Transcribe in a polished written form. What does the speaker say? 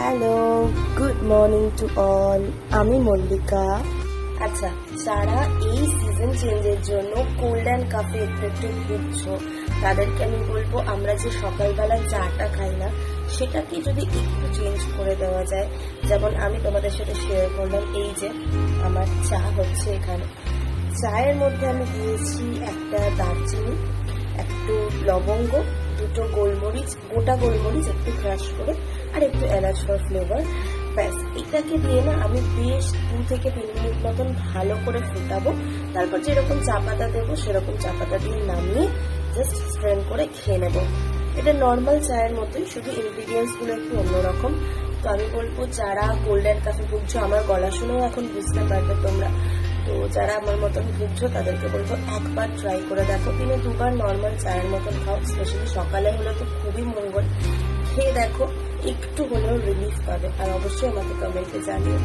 Hello, good morning to all. আমি মল্লিকা। আচ্ছা, যারা এই সিজন চেঞ্জের জন্য কোল্ড অ্যান্ড কাফে একটু ভুগছো, তাদেরকে আমি বলবো আমরা যে সকালবেলা চাটা খাই না, সেটাকে যদি একটু চেঞ্জ করে দেওয়া যায়। যেমন আমি তোমাদের সাথে শেয়ার করলাম, এই যে আমার চা হচ্ছে এখানে। চায়ের মধ্যে আমি দিয়েছি একটা দারচিনি, একটু লবঙ্গ, দুটো গোলমরিচ, গোটা গোলমরিচ একটু ক্রাশ করে, আর একটু এলাচ ফর ফ্লেভার। ব্যাস, এটাকে দিয়ে না আমি বেশ 2 থেকে 3 মিনিট মতন ভালো করে ফুটাবো। তারপর যেরকম চা পাতা দেবো সেরকম চা পাতা দিয়ে নামিয়ে জাস্ট স্ট্রেন করে খেয়ে নেবো। এটা নর্মাল চায়ের মতোই, শুধু ইনগ্রিডিয়েন্টস গুলো একটু অন্যরকম। তো আমি বলবো যারা কোল্ড অ্যান্ড কফি ভুগছো, আমার গলা শুনেও এখন বুঝতে পারবে তোমরা, তো যারা আমার মতন ভুগছো তাদেরকে বলবো একবার ট্রাই করে দেখো। দিনে 2বার নর্মাল চায়ের মতন খাও, স্পেশালি সকালে হলে তো খুবই মঙ্গল। খেয়ে দেখো, একটু হলেও রিলিফ পাবে। আর অবশ্যই আমাকে কমেন্টে জানিও।